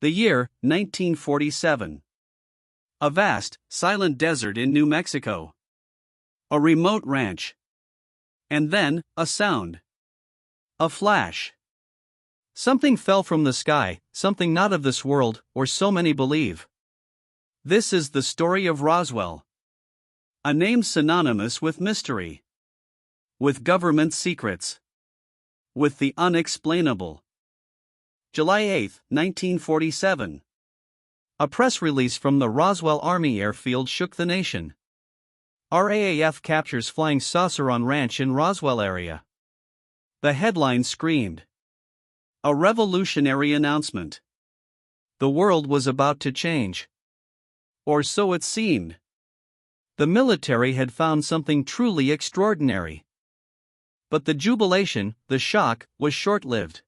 The year, 1947. A vast, silent desert in New Mexico. A remote ranch. And then, a sound. A flash. Something fell from the sky, something not of this world, or so many believe. This is the story of Roswell. A name synonymous with mystery. With government secrets. With the unexplainable. July 8, 1947. A press release from the Roswell Army Airfield shook the nation. RAAF captures flying saucer on ranch in Roswell area. The headline screamed. A revolutionary announcement. The world was about to change. Or so it seemed. The military had found something truly extraordinary. But the jubilation, the shock, was short-lived.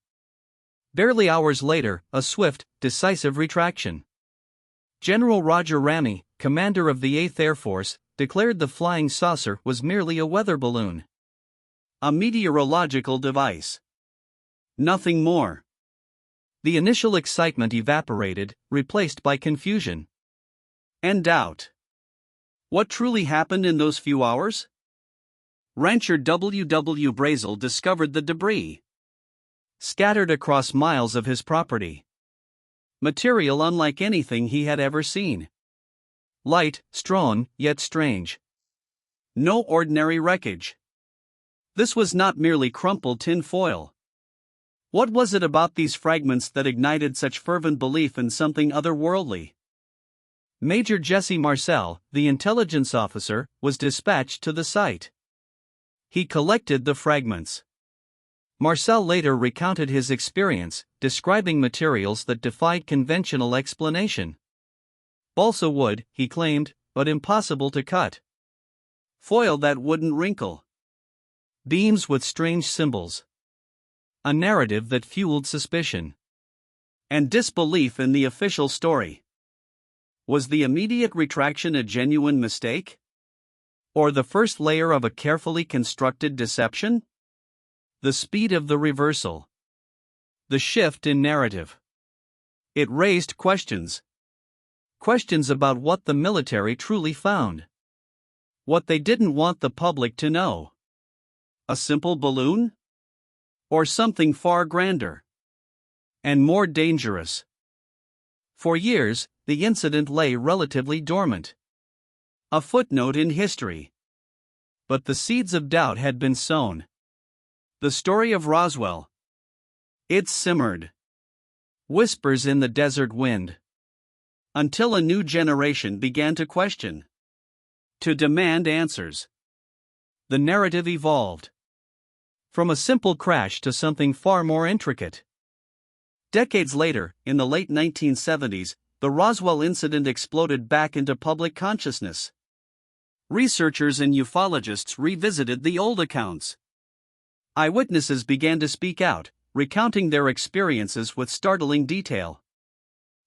Barely hours later, a swift, decisive retraction. General Roger Ramey, commander of the 8th Air Force, declared the flying saucer was merely a weather balloon. A meteorological device. Nothing more. The initial excitement evaporated, replaced by confusion. And doubt. What truly happened in those few hours? Rancher W. W. Brazel discovered the debris. Scattered across miles of his property. Material unlike anything he had ever seen. Light, strong, yet strange. No ordinary wreckage. This was not merely crumpled tin foil. What was it about these fragments that ignited such fervent belief in something otherworldly? Major Jesse Marcel, the intelligence officer, was dispatched to the site. He collected the fragments. Marcel later recounted his experience, describing materials that defied conventional explanation. Balsa wood, he claimed, but impossible to cut. Foil that wouldn't wrinkle. Beams with strange symbols. A narrative that fueled suspicion. And disbelief in the official story. Was the immediate retraction a genuine mistake? Or the first layer of a carefully constructed deception? The speed of the reversal. The shift in narrative. It raised questions. Questions about what the military truly found. What they didn't want the public to know. A simple balloon? Or something far grander? And more dangerous. For years, the incident lay relatively dormant. A footnote in history. But the seeds of doubt had been sown. The story of Roswell. It simmered. Whispers in the desert wind. Until a new generation began to question. To demand answers. The narrative evolved. From a simple crash to something far more intricate. Decades later, in the late 1970s, the Roswell Incident exploded back into public consciousness. Researchers and ufologists revisited the old accounts. Eyewitnesses began to speak out, recounting their experiences with startling detail.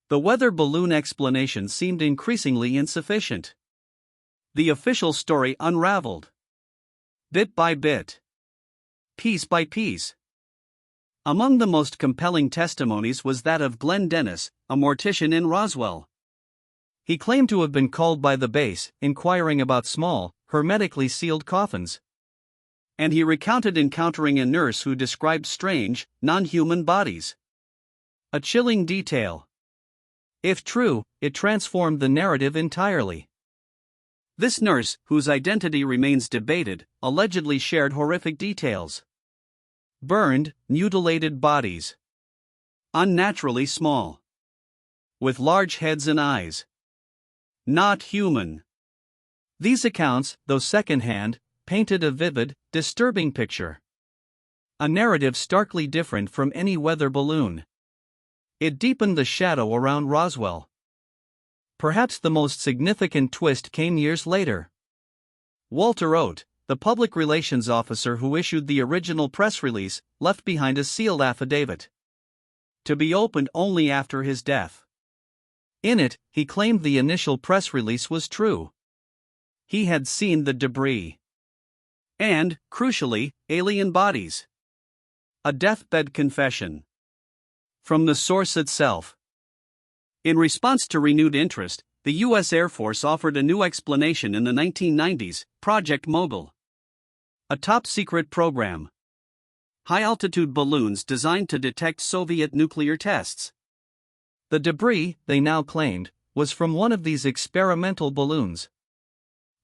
The weather balloon explanation seemed increasingly insufficient. The official story unraveled. Bit by bit. Piece by piece. Among the most compelling testimonies was that of Glenn Dennis, a mortician in Roswell. He claimed to have been called by the base, inquiring about small, hermetically sealed coffins. And he recounted encountering a nurse who described strange, non-human bodies. A chilling detail. If true, it transformed the narrative entirely. This nurse, whose identity remains debated, allegedly shared horrific details. Burned, mutilated bodies. Unnaturally small. With large heads and eyes. Not human. These accounts, though secondhand, painted a vivid, disturbing picture. A narrative starkly different from any weather balloon. It deepened the shadow around Roswell. Perhaps the most significant twist came years later. Walter Oates, the public relations officer who issued the original press release, left behind a sealed affidavit. To be opened only after his death. In it, he claimed the initial press release was true. He had seen the debris. And, crucially, alien bodies. A deathbed confession. From the source itself. In response to renewed interest, the U.S. Air Force offered a new explanation in the 1990s, Project Mogul. A top-secret program. High-altitude balloons designed to detect Soviet nuclear tests. The debris, they now claimed, was from one of these experimental balloons.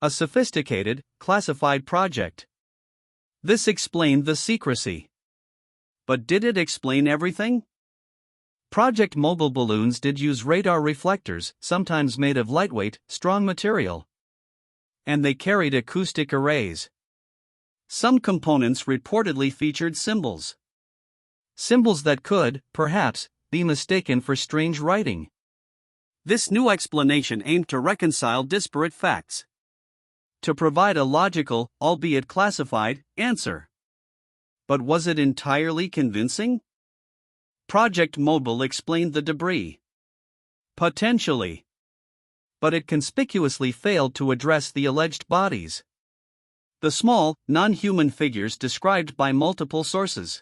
A sophisticated, classified project. This explained the secrecy. But did it explain everything? Project Mogul balloons did use radar reflectors, sometimes made of lightweight, strong material. And they carried acoustic arrays. Some components reportedly featured symbols. Symbols that could, perhaps, be mistaken for strange writing. This new explanation aimed to reconcile disparate facts. To provide a logical, albeit classified, answer. But was it entirely convincing? Project Mogul explained the debris. Potentially. But it conspicuously failed to address the alleged bodies. The small, non-human figures described by multiple sources.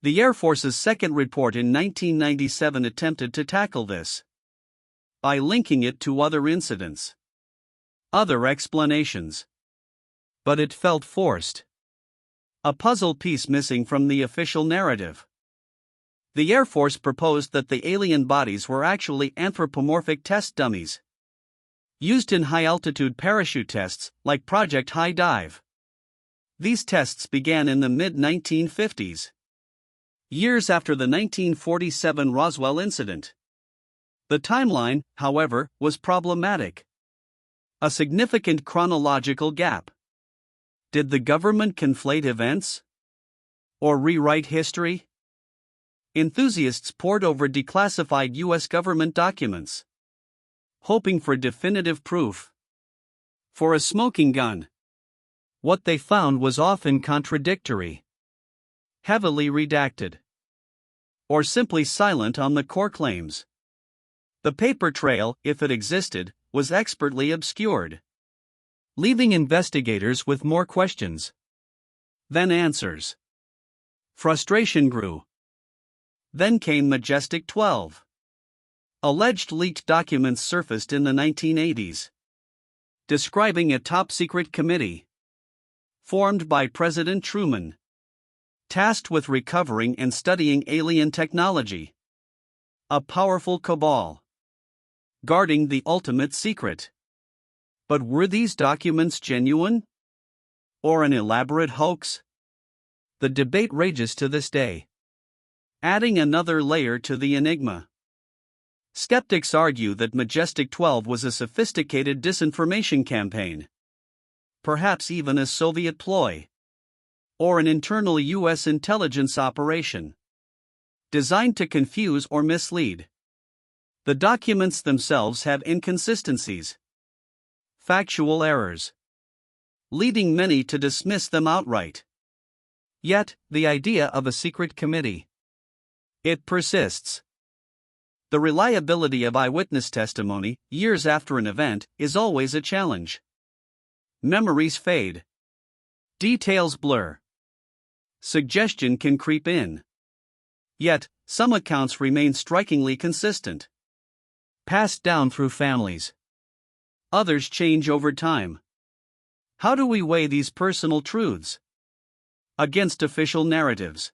The Air Force's second report in 1997 attempted to tackle this by linking it to other incidents, other explanations. But it felt forced. A puzzle piece missing from the official narrative. The Air Force proposed that the alien bodies were actually anthropomorphic test dummies, used in high-altitude parachute tests, like Project High Dive. These tests began in the mid-1950s, years after the 1947 Roswell Incident. The timeline, however, was problematic. A significant chronological gap. Did the government conflate events? Or rewrite history? Enthusiasts pored over declassified U.S. government documents, hoping for definitive proof. For a smoking gun. What they found was often contradictory, heavily redacted, or simply silent on the core claims. The paper trail, if it existed, was expertly obscured, leaving investigators with more questions than answers. Frustration grew. Then came Majestic 12. Alleged leaked documents surfaced in the 1980s, describing a top-secret committee formed by President Truman, tasked with recovering and studying alien technology. A powerful cabal, guarding the ultimate secret. But were these documents genuine? Or an elaborate hoax? The debate rages to this day, adding another layer to the enigma. Skeptics argue that Majestic 12 was a sophisticated disinformation campaign, perhaps even a Soviet ploy, or an internal U.S. intelligence operation, designed to confuse or mislead. The documents themselves have inconsistencies, factual errors, leading many to dismiss them outright. Yet, the idea of a secret committee, it persists. The reliability of eyewitness testimony, years after an event, is always a challenge. Memories fade. Details blur. Suggestion can creep in. Yet, some accounts remain strikingly consistent, passed down through families. Others change over time. How do we weigh these personal truths against official narratives?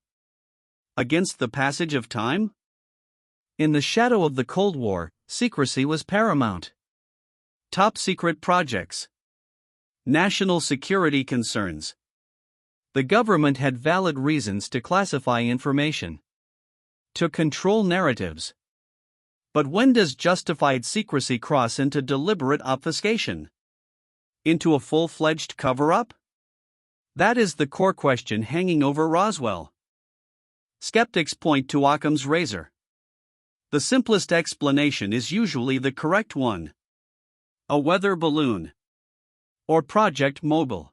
Against the passage of time? In the shadow of the Cold War, secrecy was paramount. Top-secret projects. National security concerns. The government had valid reasons to classify information, to control narratives. But when does justified secrecy cross into deliberate obfuscation? Into a full-fledged cover-up? That is the core question hanging over Roswell. Skeptics point to Occam's razor. The simplest explanation is usually the correct one. A weather balloon. Or Project Mogul.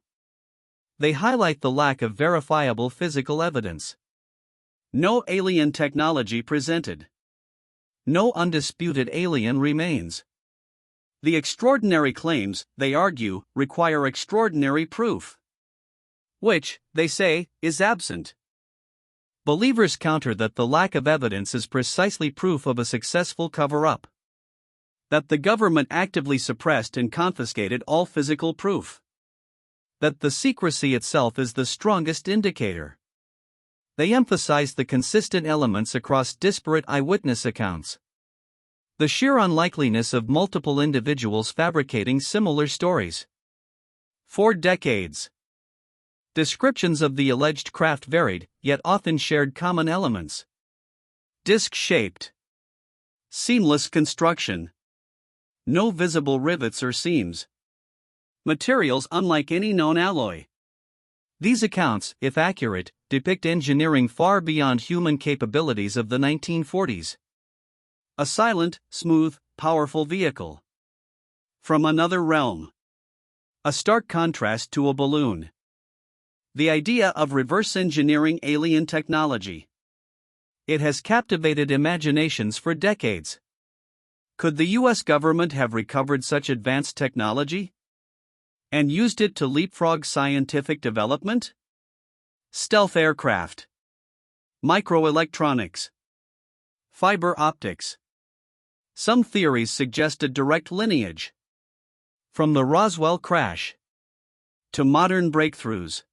They highlight the lack of verifiable physical evidence. No alien technology presented. No undisputed alien remains. The extraordinary claims, they argue, require extraordinary proof, which, they say, is absent. Believers counter that the lack of evidence is precisely proof of a successful cover-up. That the government actively suppressed and confiscated all physical proof. That the secrecy itself is the strongest indicator. They emphasize the consistent elements across disparate eyewitness accounts. The sheer unlikeliness of multiple individuals fabricating similar stories. For decades, descriptions of the alleged craft varied, yet often shared common elements. Disc-shaped. Seamless construction. No visible rivets or seams. Materials unlike any known alloy. These accounts, if accurate, depict engineering far beyond human capabilities of the 1940s. A silent, smooth, powerful vehicle. From another realm. A stark contrast to a balloon. The idea of reverse engineering alien technology. It has captivated imaginations for decades. Could the US government have recovered such advanced technology? And used it to leapfrog scientific development? Stealth aircraft. Microelectronics. Fiber optics. Some theories suggest a direct lineage. From the Roswell crash to modern breakthroughs.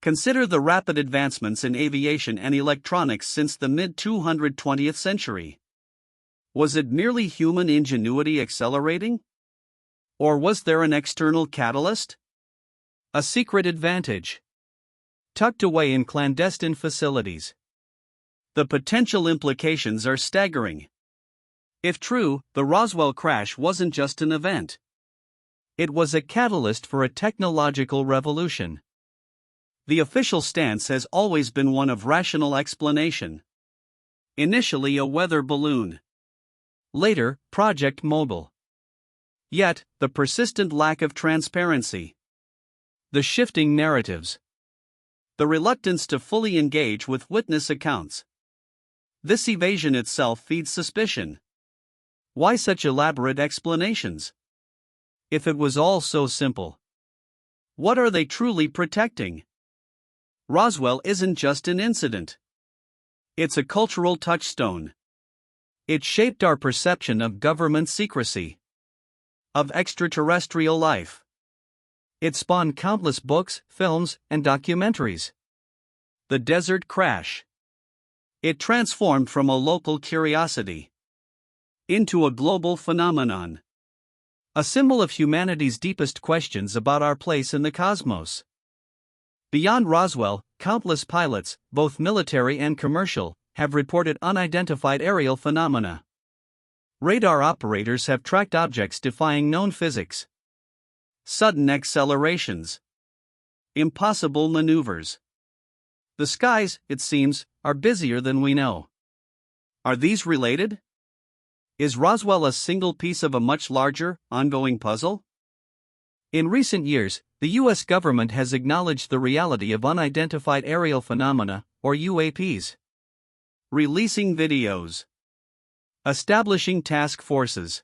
Consider the rapid advancements in aviation and electronics since the mid-20th century. Was it merely human ingenuity accelerating? Or was there an external catalyst? A secret advantage. Tucked away in clandestine facilities. The potential implications are staggering. If true, the Roswell crash wasn't just an event. It was a catalyst for a technological revolution. The official stance has always been one of rational explanation. Initially a weather balloon. Later, Project Mogul. Yet, the persistent lack of transparency. The shifting narratives. The reluctance to fully engage with witness accounts. This evasion itself feeds suspicion. Why such elaborate explanations? If it was all so simple. What are they truly protecting? Roswell isn't just an incident. It's a cultural touchstone. It shaped our perception of government secrecy. Of extraterrestrial life. It spawned countless books, films, and documentaries. The desert crash. It transformed from a local curiosity into a global phenomenon. A symbol of humanity's deepest questions about our place in the cosmos. Beyond Roswell, countless pilots, both military and commercial, have reported unidentified aerial phenomena. Radar operators have tracked objects defying known physics. Sudden accelerations. Impossible maneuvers. The skies, it seems, are busier than we know. Are these related? Is Roswell a single piece of a much larger, ongoing puzzle? In recent years, the U.S. government has acknowledged the reality of unidentified aerial phenomena, or UAPs. Releasing videos. Establishing task forces.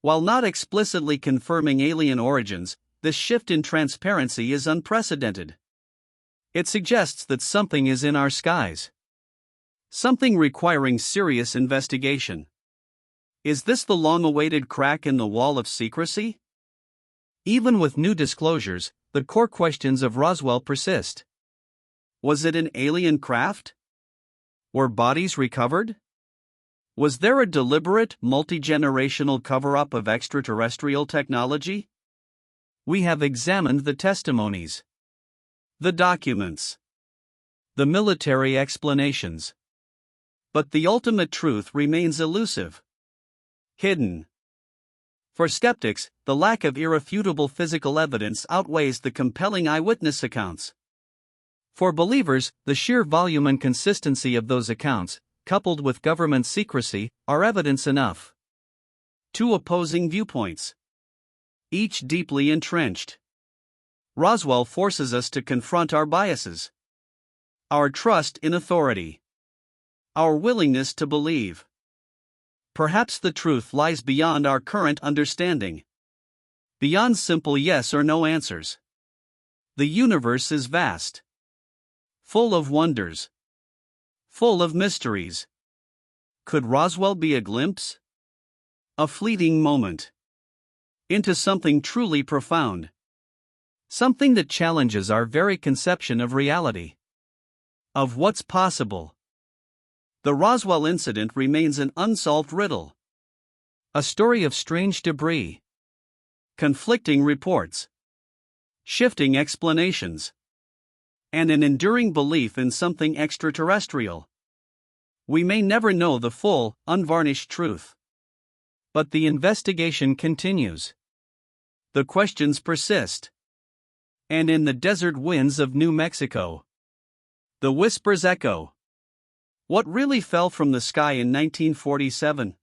While not explicitly confirming alien origins, this shift in transparency is unprecedented. It suggests that something is in our skies. Something requiring serious investigation. Is this the long-awaited crack in the wall of secrecy? Even with new disclosures, the core questions of Roswell persist. Was it an alien craft? Were bodies recovered? Was there a deliberate, multi-generational cover-up of extraterrestrial technology? We have examined the testimonies, the documents, the military explanations. But the ultimate truth remains elusive. Hidden. For skeptics, the lack of irrefutable physical evidence outweighs the compelling eyewitness accounts. For believers, the sheer volume and consistency of those accounts, coupled with government secrecy, are evidence enough. Two opposing viewpoints. Each deeply entrenched. Roswell forces us to confront our biases. Our trust in authority. Our willingness to believe. Perhaps the truth lies beyond our current understanding. Beyond simple yes or no answers. The universe is vast. Full of wonders. full of mysteries. Could Roswell be a glimpse? A fleeting moment into something truly profound. Something that challenges our very conception of reality, of what's possible. The Roswell incident remains an unsolved riddle. A story of strange debris, conflicting reports, shifting explanations, and an enduring belief in something extraterrestrial. We may never know the full, unvarnished truth. But the investigation continues. The questions persist. And in the desert winds of New Mexico, the whispers echo. What really fell from the sky in 1947?